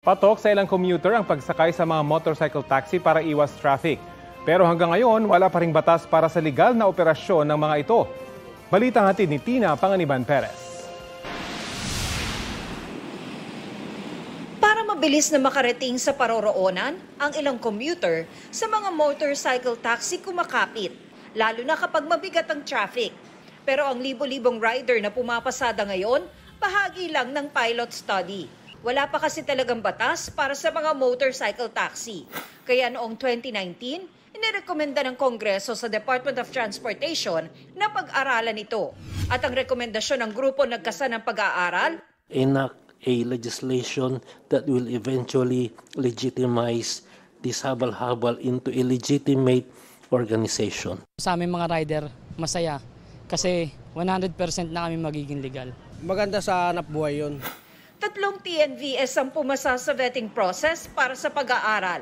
Patok sa ilang commuter ang pagsakay sa mga motorcycle taxi para iwas traffic. Pero hanggang ngayon, wala pa ring batas para sa legal na operasyon ng mga ito. Balitang hatid ni Tina Panganiban Perez. Para mabilis na makarating sa paroroonan, ang ilang commuter sa mga motorcycle taxi kumakapit, lalo na kapag mabigat ang traffic. Pero ang libo-libong rider na pumapasada ngayon, bahagi lang ng pilot study. Wala pa kasi talagang batas para sa mga motorcycle taxi. Kaya noong 2019, inirekomenda ng Kongreso sa Department of Transportation na pag-aralan ito. At ang rekomendasyon ng grupo nagkasa ng pag-aaral, enact a legislation that will eventually legitimize this habal-habal into a legitimate organization. Sa aming mga rider, masaya kasi 100% na kami magiging legal. Maganda sa hanap buhay yun. 3 TNVS ang pumasa sa vetting process para sa pag-aaral.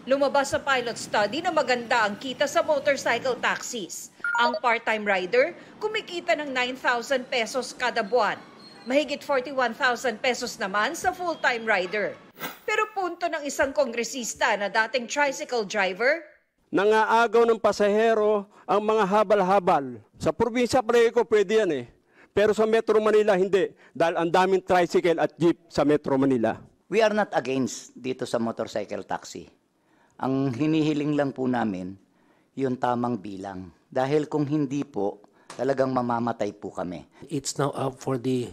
Lumabas sa pilot study na maganda ang kita sa motorcycle taxis. Ang part-time rider kumikita ng 9,000 pesos kada buwan. Mahigit 41,000 pesos naman sa full-time rider. Pero punto ng isang kongresista na dating tricycle driver, nangaagaw ng pasahero ang mga habal-habal. Sa probinsya pala ko pwede yan Pero sa Metro Manila hindi, dahil ang daming tricycle at jeep sa Metro Manila. We are not against dito sa motorcycle taxi. Ang hinihiling lang po namin, yung tamang bilang. Dahil kung hindi po, talagang mamamatay po kami. It's now up for the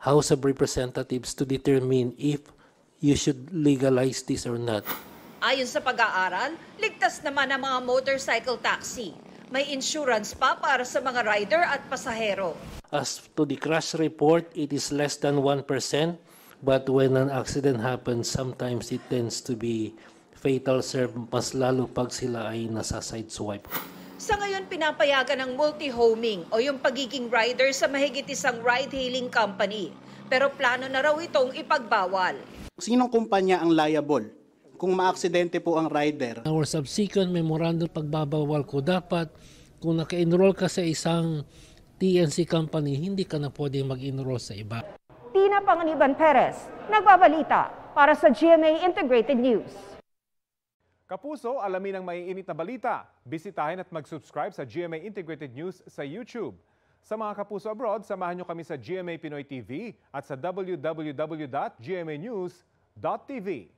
House of Representatives to determine if you should legalize this or not. ayon sa pag-aaral, ligtas naman ang mga motorcycle taxi. May insurance pa para sa mga rider at pasahero. As to the crash report, it is less than 1%, but when an accident happens, sometimes it tends to be fatal, sir, mas lalo pag sila ay nasa sideswipe. Sa ngayon, pinapayagan ng multi-homing o yung pagiging rider sa mahigit isang ride-hailing company. Pero plano na raw itong ipagbawal. Sinong kumpanya ang liable kung maaksidente po ang rider? Our subsequent memorandum pagbabawal ko, dapat kung naka-enroll ka sa isang TNC company, hindi ka na pwedeng mag-enroll sa iba. Tina Panganiban Perez, nagbabalita para sa GMA Integrated News. Kapuso, alamin ang maiinit na balita. Bisitahin at mag-subscribe sa GMA Integrated News sa YouTube. Sa mga kapuso abroad, samahan nyo kami sa GMA Pinoy TV at sa www.gmanews.tv.